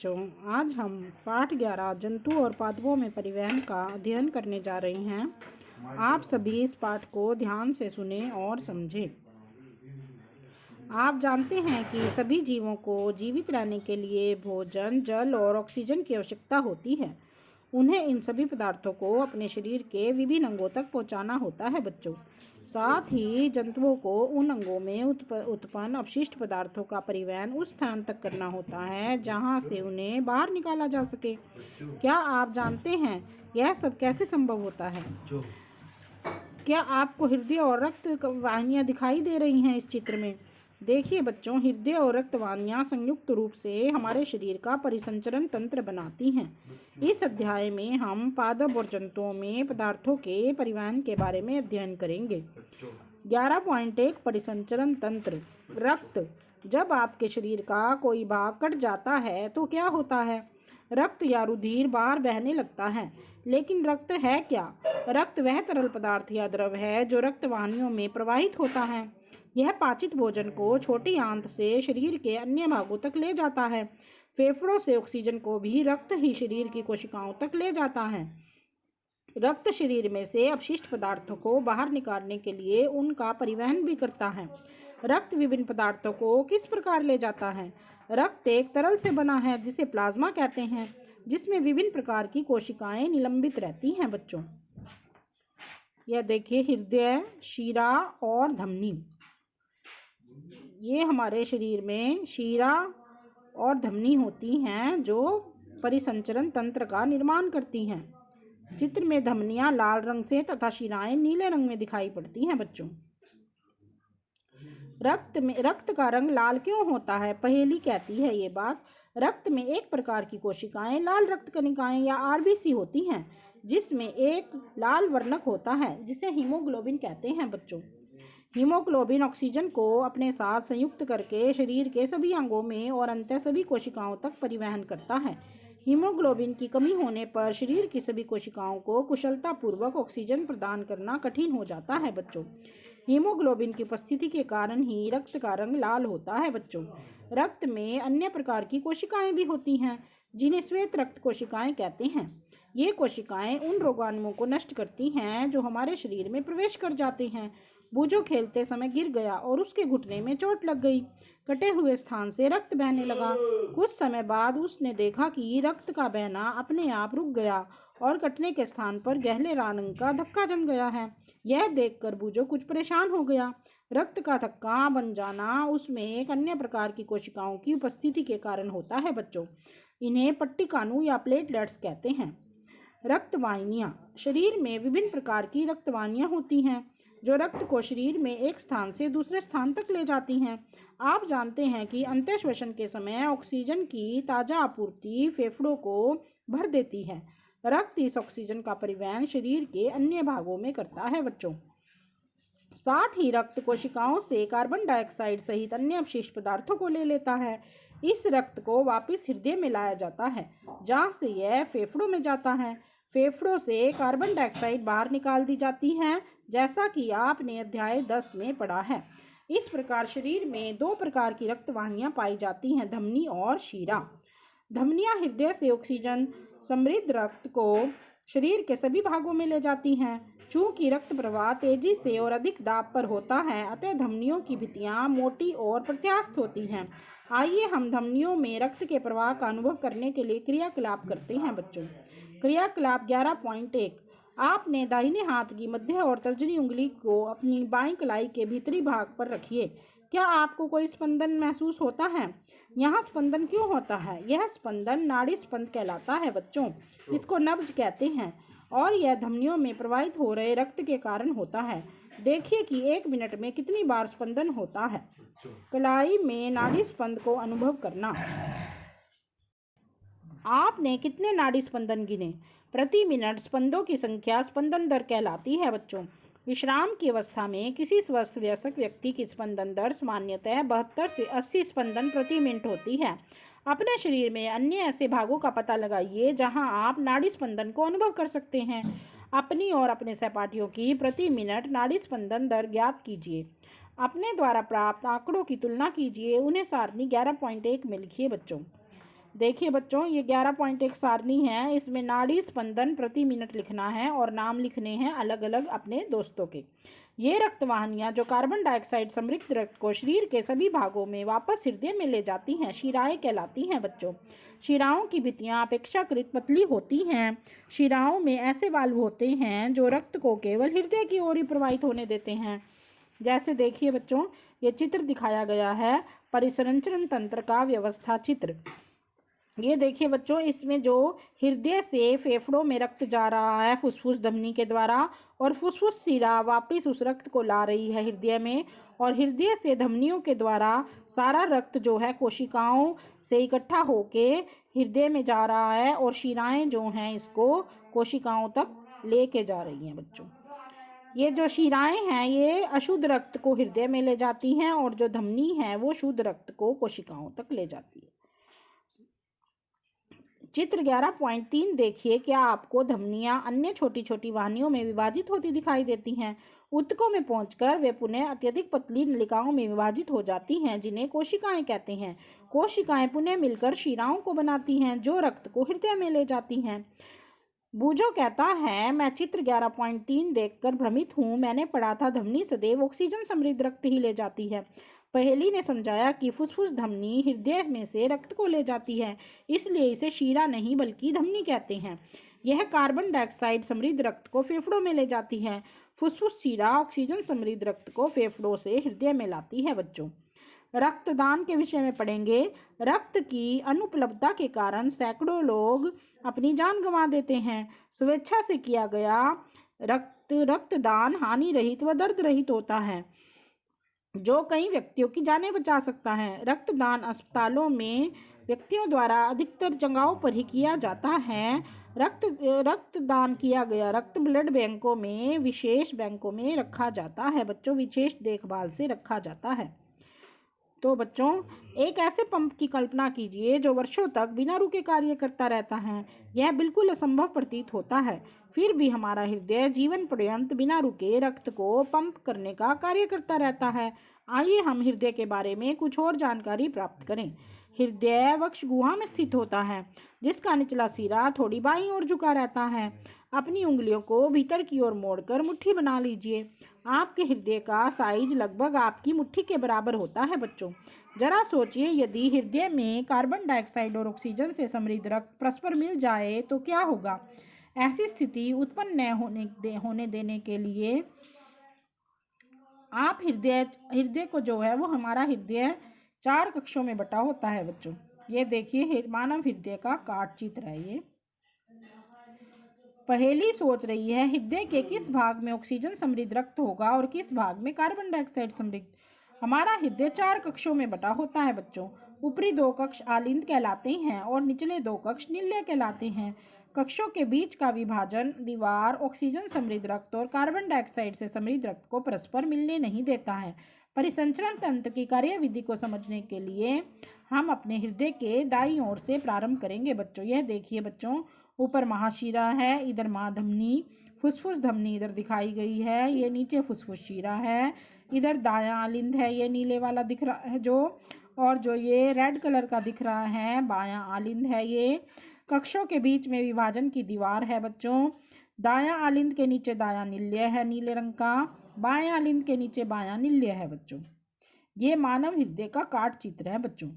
बच्चों, आज हम पाठ 11 जंतु और पादपों में परिवहन का अध्ययन करने जा रहे हैं। आप सभी इस पाठ को ध्यान से सुने और समझें। आप जानते हैं कि सभी जीवों को जीवित रहने के लिए भोजन, जल और ऑक्सीजन की आवश्यकता होती है। उन्हें इन सभी पदार्थों को अपने शरीर के विभिन्न अंगों तक पहुंचाना होता है बच्चों। साथ ही जंतुओं को उन अंगों में उत्पन्न अपशिष्ट पदार्थों का परिवहन उस स्थान तक करना होता है जहां से उन्हें बाहर निकाला जा सके। क्या आप जानते हैं यह सब कैसे संभव होता है? क्या आपको हृदय और रक्त वाहिनियां दिखाई दे रही हैं इस चित्र में? देखिए बच्चों, हृदय और रक्त वाहिनियां संयुक्त रूप से हमारे शरीर का परिसंचरण तंत्र बनाती हैं। इस अध्याय में हम पादप और जंतुओं में पदार्थों के परिवहन के बारे में अध्ययन करेंगे। 11.1 परिसंचरण तंत्र। रक्त। जब आपके शरीर का कोई भाग कट जाता है तो क्या होता है? रक्त या रुधिर बाहर बहने लगता है। लेकिन रक्त है क्या? रक्त वह तरल पदार्थ या द्रव है जो रक्त वाहिनियों में प्रवाहित होता है। यह पाचित भोजन को छोटी आंत से शरीर के अन्य भागों तक ले जाता है। फेफड़ों से ऑक्सीजन को भी रक्त ही शरीर की कोशिकाओं तक ले जाता है। रक्त शरीर में से अपशिष्ट पदार्थों को बाहर निकालने के लिए उनका परिवहन भी करता है। रक्त विभिन्न पदार्थों को किस प्रकार ले जाता है? रक्त एक तरल से बना है जिसे प्लाज्मा कहते हैं, जिसमें विभिन्न प्रकार की कोशिकाएं निलंबित रहती हैं बच्चों। यह देखिए, हृदय, शिरा और धमनी। ये हमारे शरीर में शिरा और धमनी होती हैं जो परिसंचरण तंत्र का निर्माण करती हैं। चित्र में धमनियां लाल रंग से तथा शिराएं नीले रंग में दिखाई पड़ती हैं बच्चों। रक्त का रंग लाल क्यों होता है? पहेली कहती है ये बात। रक्त में एक प्रकार की कोशिकाएं लाल रक्त कणिकाएं या आरबीसी होती हैं, जिसमें एक लाल वर्णक होता है जिसे हीमोग्लोबिन कहते हैं बच्चों। हीमोग्लोबिन ऑक्सीजन को अपने साथ संयुक्त करके शरीर के सभी अंगों में और अंततः सभी कोशिकाओं तक परिवहन करता है। हीमोग्लोबिन की कमी होने पर शरीर की सभी कोशिकाओं को कुशलतापूर्वक ऑक्सीजन प्रदान करना कठिन हो जाता है बच्चों। हीमोग्लोबिन की उपस्थिति के कारण ही रक्त का रंग लाल होता है बच्चों। रक्त में अन्य प्रकार की कोशिकाएं भी होती हैं जिन्हें श्वेत रक्त कोशिकाएं कहते हैं। ये कोशिकाएं उन रोगाणुओं को नष्ट करती हैं जो हमारे शरीर में प्रवेश कर जाते हैं। बूझो खेलते समय गिर गया और उसके घुटने में चोट लग गई। कटे हुए स्थान से रक्त बहने लगा। कुछ समय बाद उसने देखा कि रक्त का बहना अपने आप रुक गया और कटने के स्थान पर गहरे लाल रंग का धक्का जम गया है। यह देखकर बूझो कुछ परेशान हो गया। रक्त का धक्का बन जाना उसमें एक अन्य प्रकार की कोशिकाओं की उपस्थिति के कारण होता है बच्चों। इन्हें पट्टिकाणु या प्लेटलेट्स कहते हैं। रक्त वाहिनियां। शरीर में विभिन्न प्रकार की रक्त वाहिनियां होती हैं जो रक्त को शरीर में एक स्थान से दूसरे स्थान तक ले जाती हैं। आप जानते हैं कि अंतःश्वसन के समय ऑक्सीजन की ताज़ा आपूर्ति फेफड़ों को भर देती है। रक्त इस ऑक्सीजन का परिवहन शरीर के अन्य भागों में करता है बच्चों। साथ ही रक्त कोशिकाओं से कार्बन डाइऑक्साइड सहित अन्य अपशिष्ट पदार्थों को ले लेता है। इस रक्त को वापस हृदय में लाया जाता है जहाँ से यह फेफड़ों में जाता है। फेफड़ों से कार्बन डाइऑक्साइड बाहर निकाल दी जाती है, जैसा कि आपने अध्याय 10 में पढ़ा है। इस प्रकार शरीर में दो प्रकार की रक्त वाहिनियां पाई जाती हैं, धमनी और शिरा। धमनियां हृदय से ऑक्सीजन समृद्ध रक्त को शरीर के सभी भागों में ले जाती हैं। चूंकि रक्त प्रवाह तेजी से और अधिक दाब पर होता है, अतः धमनियों की भित्तियां मोटी और प्रत्यास्थ होती हैं। आइए हम धमनियों में रक्त के प्रवाह का अनुभव करने के लिए क्रियाकलाप करते हैं बच्चों। क्रियाकलाप 11.1। आपने दाहिने हाथ की मध्य और तर्जनी उंगली को अपनी बाईं कलाई के भीतरी भाग पर रखिए। क्या आपको कोई स्पंदन महसूस होता है? यहाँ स्पंदन क्यों होता है? यह स्पंदन नाड़ी स्पंद कहलाता है बच्चों। इसको नब्ज कहते हैं और यह धमनियों में प्रवाहित हो रहे रक्त के कारण होता है। देखिए कि 1 मिनट में कितनी बार स्पंदन होता है। कलाई में नाड़ी स्पंद को अनुभव करना। आपने कितने नाड़ी स्पंदन गिने? प्रति मिनट स्पंदों की संख्या स्पंदन दर कहलाती है बच्चों। विश्राम की अवस्था में किसी स्वस्थ वयस्क व्यक्ति की स्पंदन दर सामान्यतः 72 से 80 स्पंदन प्रति मिनट होती है। अपने शरीर में अन्य ऐसे भागों का पता लगाइए जहां आप नाड़ी स्पंदन को अनुभव कर सकते हैं। अपनी और अपने सहपाठियों की प्रति मिनट नाड़ी स्पंदन दर ज्ञात कीजिए। अपने द्वारा प्राप्त आंकड़ों की तुलना कीजिए। उन्हें सारणी 11.1 में लिखिए बच्चों। देखिए बच्चों, ये 11.1 सारणी है। इसमें नाड़ी स्पंदन प्रति मिनट लिखना है और नाम लिखने हैं अलग अलग अपने दोस्तों के। ये रक्त वाहिनियां जो कार्बन डाइऑक्साइड समृद्ध रक्त को शरीर के सभी भागों में वापस हृदय में ले जाती हैं, शिराएं कहलाती हैं बच्चों। शिराओं की भित्तियां अपेक्षाकृत पतली होती हैं। शिराओं में ऐसे वाल्व होते हैं जो रक्त को केवल हृदय की ओर ही प्रवाहित होने देते हैं। जैसे देखिए बच्चों, ये चित्र दिखाया गया है परिसंचरण तंत्र का व्यवस्था चित्र। ये देखिए बच्चों, इसमें जो हृदय से फेफड़ों में रक्त जा रहा है फुसफुस धमनी के द्वारा, और फुसफुस शिरा वापस उस रक्त को ला रही है हृदय में, और हृदय से धमनियों के द्वारा सारा रक्त जो है कोशिकाओं से इकट्ठा होके हृदय में जा रहा है, और शिराएं जो हैं इसको कोशिकाओं तक लेके जा रही हैं बच्चों। ये जो शिराएं हैं ये अशुद्ध रक्त को हृदय में ले जाती हैं, और जो धमनी है वो शुद्ध रक्त को कोशिकाओं तक ले जाती है। चित्र 11.3 देखिए, क्या आपको धमनियां अन्य छोटी छोटी वाहिनियों में विभाजित होती दिखाई देती हैं? ऊतकों में पहुंचकर वे पुनः अत्यधिक पतली नलिकाओं में विभाजित हो जाती हैं, जिन्हें कोशिकाएं कहते हैं। कोशिकाएं पुनः मिलकर शिराओं को बनाती हैं जो रक्त को हृदय में ले जाती हैं। बूझो कहता है, मैं चित्र 11.3 देखकर भ्रमित हूँ। मैंने पढ़ा था धमनी सदैव ऑक्सीजन समृद्ध रक्त ही ले जाती है। पहेली ने समझाया कि फुसफुस धमनी हृदय में से रक्त को ले जाती है, इसलिए इसे शीरा नहीं बल्कि धमनी कहते हैं। यह कार्बन डाइऑक्साइड समृद्ध रक्त को फेफड़ों में ले जाती है। फुसफुस शीरा ऑक्सीजन समृद्ध रक्त को फेफड़ों से हृदय में लाती है बच्चों। रक्तदान के विषय में पढ़ेंगे। रक्त की अनुपलब्धता के कारण सैकड़ों लोग अपनी जान गंवा देते हैं। स्वेच्छा से किया गया रक्तदान हानि रहित व दर्द रहित होता है, जो कई व्यक्तियों की जानें बचा सकता है। रक्तदान अस्पतालों में व्यक्तियों द्वारा अधिकतर जगहों पर ही किया जाता है। रक्तदान किया गया रक्त ब्लड बैंकों में विशेष बैंकों में रखा जाता है बच्चों, विशेष देखभाल से रखा जाता है। तो बच्चों, एक ऐसे पंप की कल्पना कीजिए जो वर्षों तक बिना रुके कार्य करता रहता है। यह बिल्कुल असंभव प्रतीत होता है, फिर भी हमारा हृदय जीवन पर्यंत बिना रुके रक्त को पंप करने का कार्य करता रहता है। आइए हम हृदय के बारे में कुछ और जानकारी प्राप्त करें। हृदय वक्ष गुहा में स्थित होता है, जिसका निचला सिरा थोड़ी बाईं ओर झुका रहता है। अपनी उंगलियों को भीतर की ओर मोड़कर मुट्ठी बना लीजिए। आपके हृदय का साइज लगभग आपकी मुट्ठी के बराबर होता है बच्चों। जरा सोचिए, यदि हृदय में कार्बन डाइऑक्साइड और ऑक्सीजन से समृद्ध रक्त परस्पर मिल जाए तो क्या होगा। ऐसी स्थिति उत्पन्न न होने देने के लिए आप हृदय को जो है वो हमारा हृदय 4 कक्षों में बटा होता है बच्चों। ये देखिए मानव हृदय का काट चित्र है। ये पहेली सोच रही है, हृदय के किस भाग में ऑक्सीजन समृद्ध रक्त होगा और किस भाग में कार्बन डाइऑक्साइड समृद्ध। हमारा हृदय 4 कक्षों में बटा होता है बच्चों। ऊपरी 2 कक्ष आलिंद कहलाते हैं और निचले 2 कक्ष निलय कहलाते हैं। कक्षों के बीच का विभाजन दीवार ऑक्सीजन समृद्ध रक्त और कार्बन डाइऑक्साइड से समृद्ध रक्त को परस्पर मिलने नहीं देता है। परिसंचरण तंत्र की कार्यविधि को समझने के लिए हम अपने हृदय के दाईं ओर से प्रारंभ करेंगे बच्चों। यह देखिए बच्चों, ऊपर महाशिरा है, इधर महाधमनी, फुसफुस धमनी इधर दिखाई गई है, ये नीचे फुसफुस शिरा है, इधर दायां आलिंद है, ये नीले वाला दिख रहा है जो, और जो ये रेड कलर का दिख रहा है बायां आलिंद है। ये कक्षों के बीच में विभाजन की दीवार है बच्चों। दायां आलिंद के नीचे दायां निलय है नीले रंग का, बायां आलिंद के नीचे बायां निलय है बच्चों। ये मानव हृदय का काट चित्र है बच्चों।